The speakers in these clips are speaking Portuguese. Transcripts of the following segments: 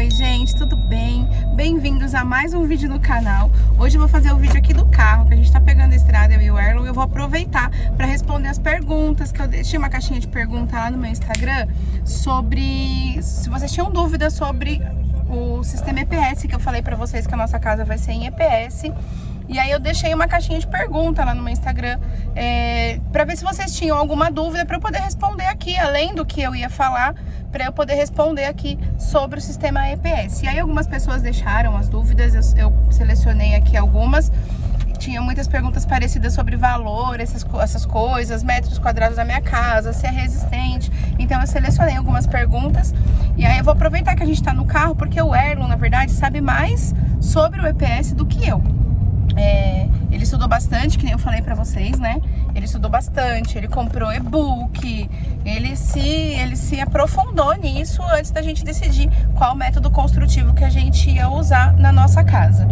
Oi gente, tudo bem? Bem-vindos a mais um vídeo no canal. Hoje eu vou fazer o vídeo aqui do carro, que a gente tá pegando a estrada, eu e o Erlon. Eu vou aproveitar para responder as perguntas, que eu deixei uma caixinha de pergunta lá no meu Instagram, sobre se vocês tinham dúvidas sobre o sistema EPS, que eu falei pra vocês que a nossa casa vai ser em EPS. E aí eu deixei uma caixinha de pergunta lá no meu Instagram, pra ver se vocês tinham alguma dúvida pra eu poder responder aqui, além do que eu ia falar, pra eu poder responder aqui sobre o sistema EPS. E aí algumas pessoas deixaram as dúvidas, eu selecionei aqui algumas. Tinha muitas perguntas parecidas sobre valor, essas coisas, metros quadrados da minha casa, se é resistente. Então eu selecionei algumas perguntas. E aí eu vou aproveitar que a gente tá no carro, porque o Erlon, na verdade, sabe mais sobre o EPS do que eu. Ele estudou bastante, que nem eu falei pra vocês, né? Ele estudou bastante, ele comprou e-book, ele se aprofundou nisso antes da gente decidir qual método construtivo que a gente ia usar na nossa casa.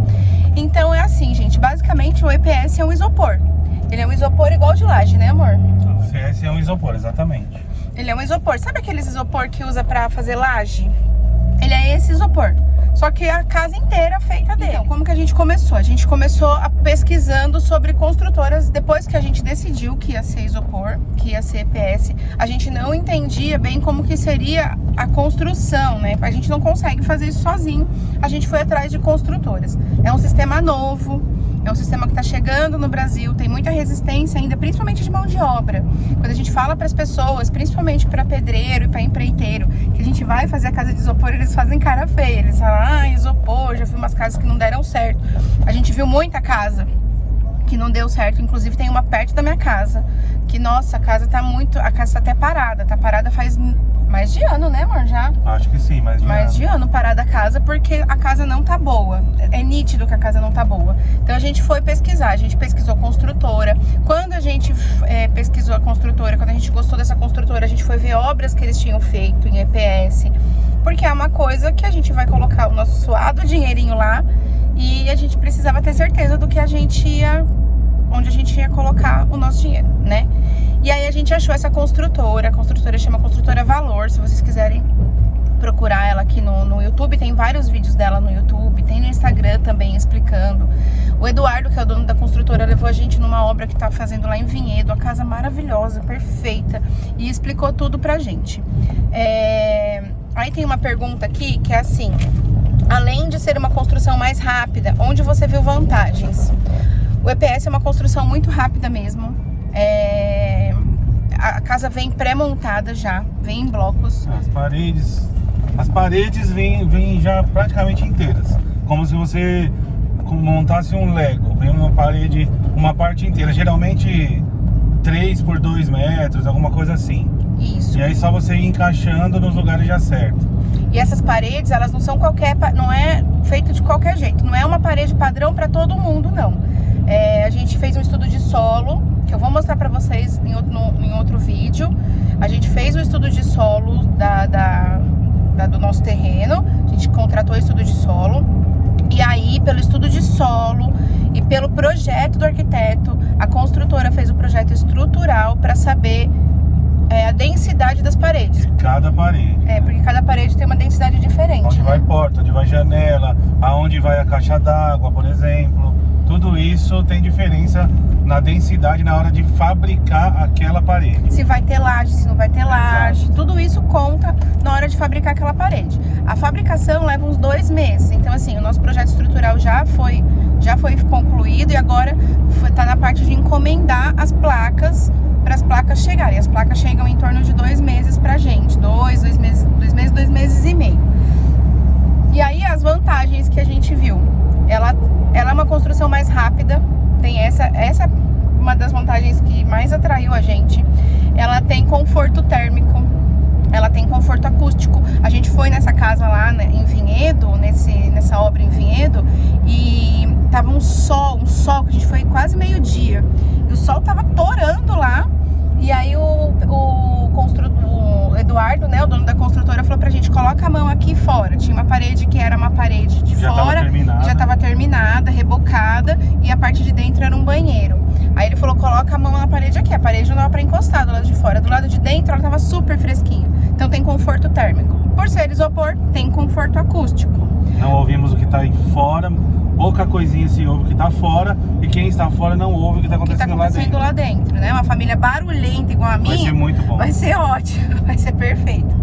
Então é assim, gente, basicamente o EPS é um isopor. Ele é um isopor igual de laje, né, amor? O CS é um isopor, exatamente. Ele é um isopor. Sabe aqueles isopor que usa pra fazer laje? Ele é esse isopor. Só que a casa inteira é feita dele. Então, como que a gente começou? A gente começou pesquisando sobre construtoras. Depois que a gente decidiu que ia ser isopor, que ia ser EPS, a gente não entendia bem como que seria a construção, né? A gente não consegue fazer isso sozinho. A gente foi atrás de construtoras. É um sistema novo, é um sistema que está chegando no Brasil, tem muita resistência ainda, principalmente de mão de obra. Quando a gente fala para as pessoas, principalmente para pedreiro e para empreiteiro, que a gente vai fazer a casa de isopor, eles fazem cara feia. Eles falam, isopor, já vi umas casas que não deram certo. A gente viu muita casa que não deu certo, inclusive tem uma perto da minha casa, que nossa, a casa tá até parada, tá parada faz mais de ano, né, amor, já? Acho que sim, mais de ano parada a casa, porque a casa não tá boa. É nítido que a casa não tá boa. Então a gente foi pesquisar, a gente pesquisou construtora. Quando a gente pesquisou a construtora, quando a gente gostou dessa construtora, a gente foi ver obras que eles tinham feito em EPS, porque é uma coisa que a gente vai colocar o nosso suado dinheirinho lá e a gente precisava ter certeza do que onde a gente ia colocar o nosso dinheiro, né? E aí a gente achou essa construtora, a construtora chama Construtora Valor. Se vocês quiserem procurar ela aqui no YouTube, tem vários vídeos dela no YouTube, tem no Instagram também explicando. O Eduardo, que é o dono da construtora, levou a gente numa obra que tá fazendo lá em Vinhedo, a casa maravilhosa, perfeita, e explicou tudo pra gente. Aí tem uma pergunta aqui que é assim: além de ser uma construção mais rápida, onde você viu vantagens? O EPS é uma construção muito rápida mesmo. A casa vem pré-montada já, vem em blocos. As paredes vêm já praticamente inteiras, como se você montasse um Lego. Vem uma parte inteira, geralmente 3 por 2 metros, alguma coisa assim. Isso. E aí só você ir encaixando nos lugares já certo. E essas paredes, elas não são não é feito de qualquer jeito, não é uma parede padrão para todo mundo, não. A gente fez um estudo de solo, que eu vou mostrar pra vocês em outro vídeo. A gente fez um estudo de solo do nosso terreno, a gente contratou o estudo de solo. E aí, pelo estudo de solo e pelo projeto do arquiteto, a construtora fez o projeto estrutural para saber a densidade das paredes. De cada parede. Porque cada parede tem uma densidade diferente. Onde vai porta, onde vai janela, aonde vai a caixa d'água, por exemplo. Tudo isso tem diferença na densidade na hora de fabricar aquela parede. Se vai ter laje, se não vai ter laje. Exato. Tudo isso conta na hora de fabricar aquela parede. A fabricação leva uns 2 meses. Então, assim, o nosso projeto estrutural já foi concluído e agora tá na parte de encomendar as placas para as placas chegarem. As placas chegam em torno de 2 meses pra gente. 2 meses e meio. E aí as vantagens que a gente viu. Ela é uma construção mais rápida. Tem essa é uma das vantagens que mais atraiu a gente. Ela tem conforto térmico. Ela tem conforto acústico. A gente foi nessa casa lá, né, em Vinhedo, nessa obra em Vinhedo, e tava um sol, que a gente foi quase meio-dia. E o sol tava torando lá. E aí o Eduardo, né, o dono da construtora, falou pra gente: coloca a mão aqui fora. Tinha uma parede que era uma parede de fora, já tava terminada, rebocada, e a parte de dentro era um banheiro. Aí ele falou: coloca a mão na parede aqui. A parede não dava pra encostar do lado de fora. Do lado de dentro ela tava super fresquinha. Então tem conforto térmico. Por ser isopor, tem conforto acústico. Não ouvimos o que está aí fora, pouca coisinha se ouve o que está fora, e quem está fora não ouve o que está acontecendo, lá dentro, né? Uma família barulhenta igual a minha. Vai ser muito bom. Vai ser ótimo, vai ser perfeito.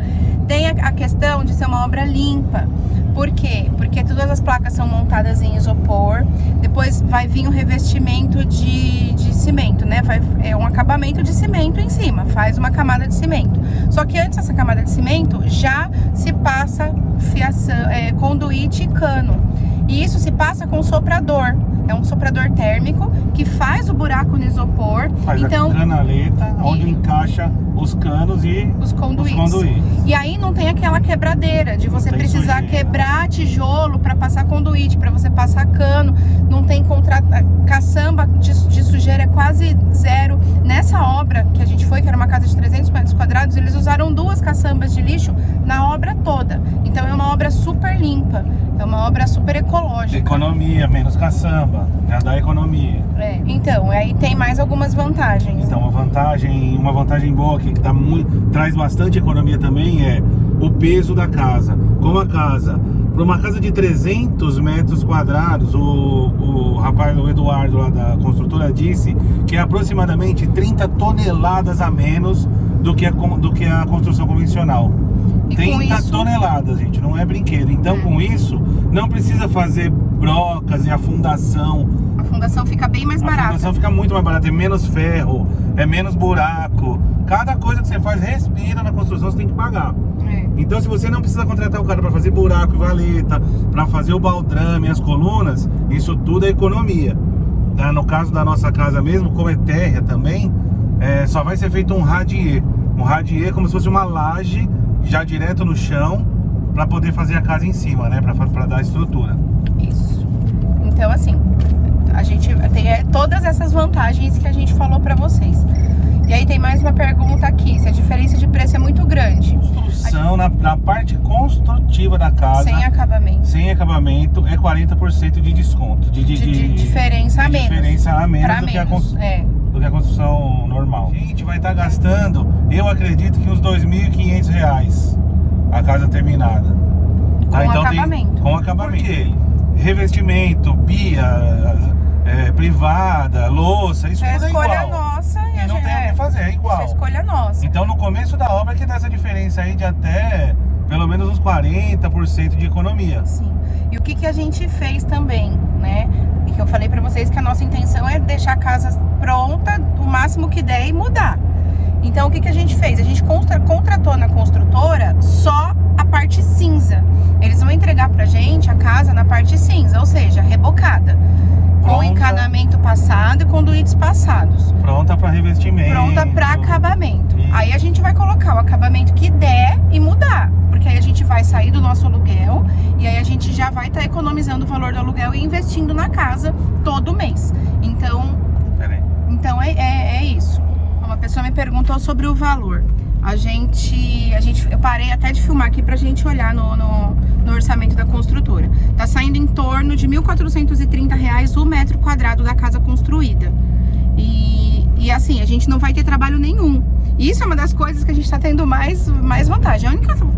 Tem a questão de ser uma obra limpa. Por quê? Porque todas as placas são montadas em isopor, depois vai vir o revestimento de cimento, né? É um acabamento de cimento em cima, faz uma camada de cimento. Só que antes dessa camada de cimento já se passa fiação, conduíte e cano. E isso se passa com soprador. É um soprador térmico que faz o buraco no isopor. Faz então, a canaleta onde encaixa os canos e os conduítes. E aí não tem aquela quebradeira de você precisar quebrar tijolo para passar conduíte, para você passar cano. Não tem caçamba de sujeira, é quase zero. Nessa obra que a gente foi, que era uma casa de 300 metros quadrados, eles usaram 2 caçambas de lixo na obra toda. Então é uma obra super limpa, é uma obra super ecológica. Economia, menos caçamba, já dá economia. Então, aí tem mais algumas vantagens. Então, uma vantagem boa que traz bastante economia também é o peso da casa. Como a casa, para uma casa de 300 metros quadrados, o rapaz, o Eduardo lá da construtora disse que é aproximadamente 30 toneladas a menos do que a construção convencional. 30 toneladas, gente, não é brinquedo. Então, com isso, não precisa fazer brocas e a fundação. A fundação fica bem mais barata. A fundação fica muito mais barata, é menos ferro, é menos buraco. Cada coisa que você faz, respira na construção, você tem que pagar. Então, se você não precisa contratar o cara para fazer buraco e valeta, para fazer o baldrame e as colunas, isso tudo é economia. No caso da nossa casa mesmo, como é térrea também, só vai ser feito um radier. Um radier é como se fosse uma laje já direto no chão, para poder fazer a casa em cima, né? Para dar estrutura. Isso. Então, assim, a gente tem todas essas vantagens que a gente falou para vocês. E aí tem mais uma pergunta aqui, se a diferença de preço é muito grande. Construção, na parte construtiva da casa, sem acabamento, é 40% de desconto. De diferença a menos. Diferença a menos do que a construção normal. A gente vai estar gastando, eu acredito que uns R$2.500 a casa terminada. Com acabamento. Com acabamento. Porque revestimento, pia, privada, louça, isso tudo é igual. É escolha nossa e não tem o que fazer, é igual. Isso é escolha nossa. Então no começo da obra que dá essa diferença aí de até pelo menos uns 40% de economia. Sim. E o que a gente fez também, né? E que eu falei pra vocês que a nossa intenção é deixar a casa pronta o máximo que der e mudar. Então o que a gente fez? A gente contratou na construtora só a parte cinza. Eles vão entregar pra gente a casa na parte cinza, ou seja, rebocada. Com encanamento passado e conduítes passados. Pronta para revestimento. Pronta para acabamento. Aí a gente vai colocar o acabamento que der e mudar. Porque aí a gente vai sair do nosso aluguel e aí a gente já vai estar economizando o valor do aluguel e investindo na casa todo mês. Então, é isso. Uma pessoa me perguntou sobre o valor. Eu parei até de filmar aqui pra gente olhar no orçamento da construtora. Tá saindo em torno de R$1.430 o metro quadrado da casa construída. E assim, a gente não vai ter trabalho nenhum. Isso é uma das coisas que a gente tá tendo mais vantagem.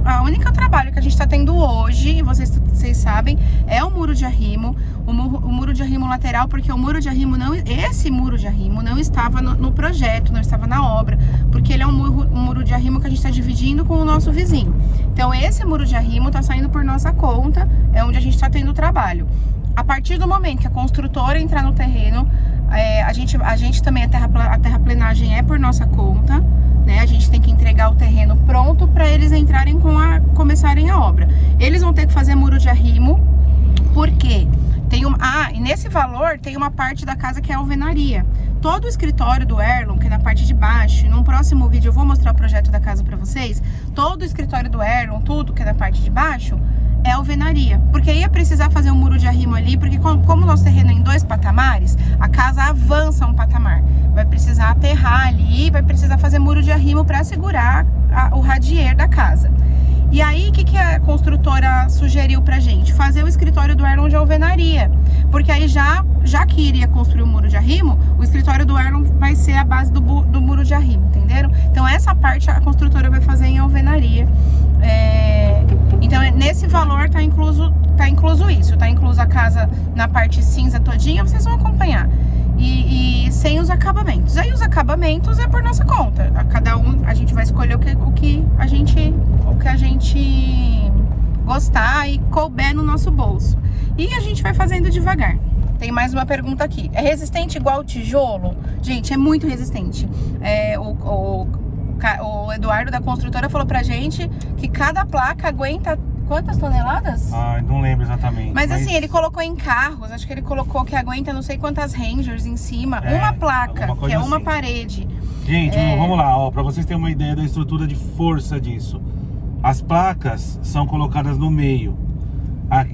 A única trabalho que a gente tá tendo hoje, e vocês sabem, é o muro de arrimo. O muro de arrimo lateral, porque esse muro de arrimo não estava no projeto, não estava na obra, porque ele é um muro de arrimo que a gente está dividindo com o nosso vizinho. Então esse muro de arrimo está saindo por nossa conta, é onde a gente está tendo trabalho. A partir do momento que a construtora entrar no terreno, a gente também, a terraplenagem é por nossa conta, né? A gente tem que entregar o terreno pronto para eles entrarem começarem a obra. Eles vão ter que fazer muro de arrimo, por quê? E nesse valor tem uma parte da casa que é alvenaria. Todo o escritório do Erlon, que é na parte de baixo, num próximo vídeo eu vou mostrar o projeto da casa pra vocês. Todo o escritório do Erlon, tudo que é na parte de baixo, é alvenaria. Porque ia precisar fazer um muro de arrimo ali, porque como o nosso terreno é em 2 patamares, a casa avança um patamar. Vai precisar aterrar ali, vai precisar fazer muro de arrimo para segurar o radier da casa. E aí, o que a construtora sugeriu pra gente? Fazer o escritório do Erlon de alvenaria. Porque aí, já que iria construir o muro de arrimo, o escritório do Erlon vai ser a base do muro de arrimo, entenderam? Então, essa parte a construtora vai fazer em alvenaria. Então nesse valor tá incluso isso, tá incluso a casa na parte cinza todinha, vocês vão acompanhar. E sem os acabamentos. Aí os acabamentos é por nossa conta. A cada um a gente vai escolher o que a gente gostar e couber no nosso bolso. E a gente vai fazendo devagar. Tem mais uma pergunta aqui. É resistente igual o tijolo? Gente, é muito resistente. O Eduardo da construtora falou pra gente que cada placa aguenta quantas toneladas? Não lembro exatamente. Mas assim, ele colocou em carros, acho que ele colocou que aguenta não sei quantas Rangers em cima. Uma placa, que é uma assim. parede. Gente, vamos lá, ó, pra vocês terem uma ideia da estrutura de força disso. As placas são colocadas no meio.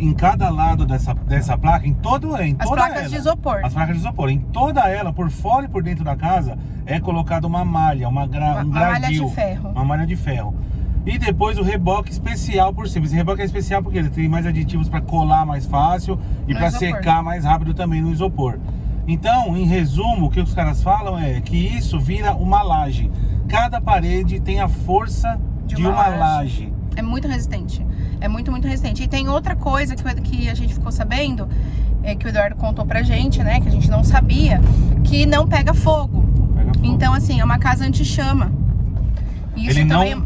Em cada lado dessa placa, as placas de isopor. As placas de isopor. Em toda ela, por fora e por dentro da casa, é colocada uma malha, um gradil. Malha de ferro. Uma malha de ferro. E depois o reboque especial por cima. Esse reboque é especial porque ele tem mais aditivos para colar mais fácil e para secar mais rápido também no isopor. Então, em resumo, o que os caras falam é que isso vira uma laje. Cada parede tem a força de uma laje. É muito resistente. É muito, muito resistente. E tem outra coisa que a gente ficou sabendo, que o Eduardo contou pra gente, né? Que a gente não sabia, que não pega fogo. Então, assim, é uma casa anti-chama. Isso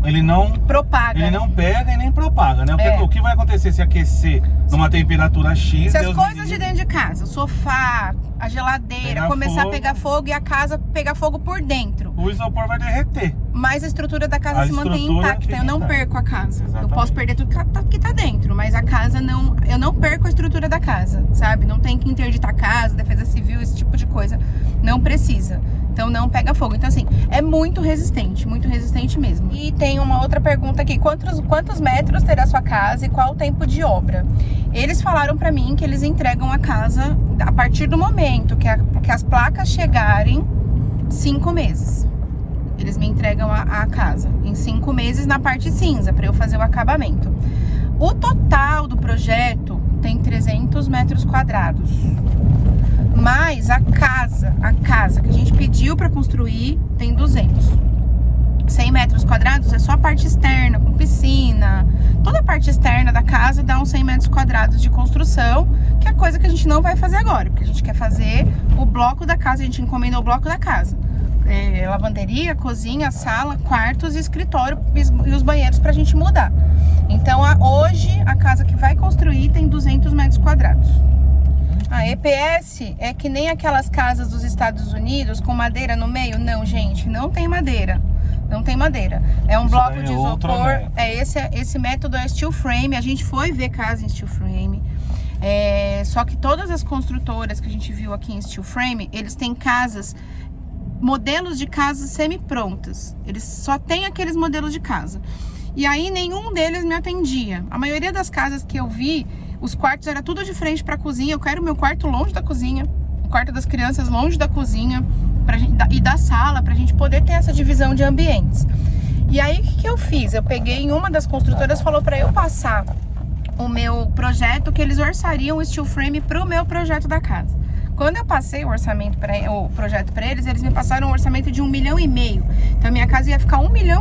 ele não propaga. Ele não pega e nem propaga, né? O que vai acontecer se aquecer numa temperatura X? Se as coisas de dentro de casa, o sofá, a geladeira, começar a pegar fogo e a casa pegar fogo por dentro, o isopor vai derreter. Mas a estrutura da casa se mantém intacta. Eu não perco a casa. Exatamente. Eu posso perder tudo que tá dentro, mas a casa não. Eu não perco a estrutura da casa, sabe? Não tem que interditar a casa, defesa civil, esse tipo de coisa. Não precisa. Então não pega fogo. Então assim, é muito resistente mesmo. E tem uma outra pergunta aqui: quantos metros terá a sua casa e qual o tempo de obra? Eles falaram pra mim que eles entregam a casa a partir do momento que as placas chegarem, 5 meses. Eles me entregam a casa em 5 meses na parte cinza, para eu fazer o acabamento. O total do projeto tem 300 metros quadrados. Mas a casa que a gente pediu para construir tem 200. 100 metros quadrados é só a parte externa, com piscina. Toda a parte externa da casa dá uns 100 metros quadrados de construção, que é coisa que a gente não vai fazer agora, porque a gente quer fazer o bloco da casa, a gente encomendou o bloco da casa. Lavanderia, cozinha, sala, quartos e escritório e os banheiros pra gente mudar. Então hoje a casa que vai construir tem 200 metros quadrados. A EPS é que nem aquelas casas dos Estados Unidos com madeira no meio? Não, gente, não tem madeira. Não tem madeira. É um bloco de isopor. Esse método é steel frame. A gente foi ver casa em steel frame. Só que todas as construtoras que a gente viu aqui em steel frame, eles têm modelos de casas semi-prontas. Eles só têm aqueles modelos de casa. E aí nenhum deles me atendia. A maioria das casas que eu vi, os quartos era tudo de frente para a cozinha. Eu quero meu quarto longe da cozinha, o quarto das crianças longe da cozinha e da sala, pra gente poder ter essa divisão de ambientes. E aí o que eu fiz? Eu peguei em uma das construtoras, falou para eu passar o meu projeto, que eles orçariam o steel frame pro meu projeto da casa. Quando eu passei o projeto para eles me passaram um orçamento de 1,5 milhão. Então a minha casa ia ficar 1,5 milhão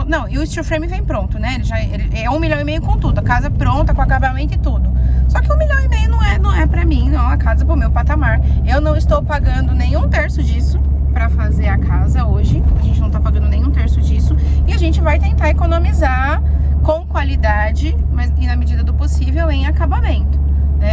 não, e o steel frame vem pronto, né? Ele é 1,5 milhão com tudo, a casa pronta, com acabamento e tudo. Só que 1,5 milhão não é para mim, não, a casa pro meu patamar. Eu não estou pagando nem 1/3 disso para fazer a casa hoje. A gente não tá pagando nem 1/3 disso. E a gente vai tentar economizar com qualidade, mas e na medida do possível em acabamento.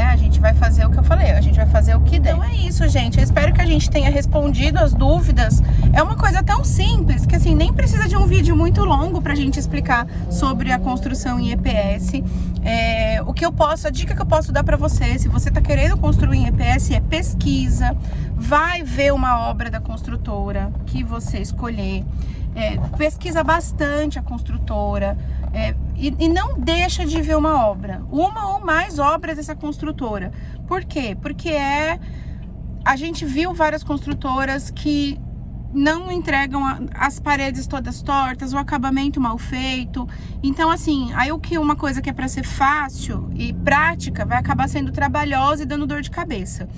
A gente vai fazer o que eu falei, a gente vai fazer o que der. Então é isso, gente. Eu espero que a gente tenha respondido as dúvidas. É uma coisa tão simples que assim, nem precisa de um vídeo muito longo pra gente explicar sobre a construção em EPS. A dica que eu posso dar pra você, se você tá querendo construir em EPS, é pesquisa, vai ver uma obra da construtora que você escolher. Pesquisa bastante a construtora e não deixa de ver uma obra, uma ou mais obras dessa construtora. Por quê? Porque a gente viu várias construtoras que não entregam as paredes todas tortas, o acabamento mal feito. Então assim, aí uma coisa que é para ser fácil e prática vai acabar sendo trabalhosa e dando dor de cabeça.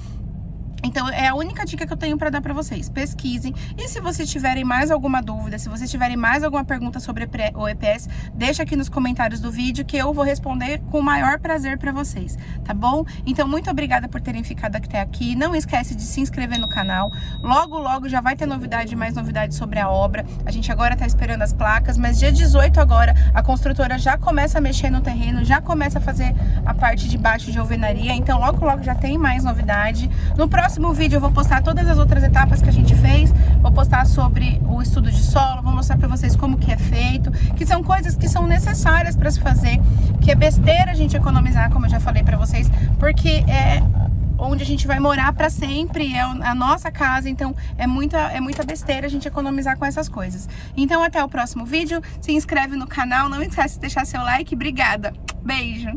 Então, é a única dica que eu tenho para dar para vocês. Pesquisem. E se vocês tiverem mais alguma dúvida, se vocês tiverem mais alguma pergunta sobre o EPS, deixa aqui nos comentários do vídeo que eu vou responder com o maior prazer para vocês, tá bom? Então, muito obrigada por terem ficado até aqui. Não esquece de se inscrever no canal. Logo, logo já vai ter mais novidades sobre a obra. A gente agora tá esperando as placas, mas dia 18 agora, a construtora já começa a mexer no terreno, já começa a fazer a parte de baixo de alvenaria. Então, logo, logo já tem mais novidade. No próximo vídeo eu vou postar todas as outras etapas que a gente fez, vou postar sobre o estudo de solo, vou mostrar pra vocês como que é feito, que são coisas que são necessárias para se fazer, que é besteira a gente economizar, como eu já falei pra vocês, porque é onde a gente vai morar pra sempre, é a nossa casa, então é muita besteira a gente economizar com essas coisas. Então até o próximo vídeo, se inscreve no canal, não esquece de deixar seu like, obrigada, beijo!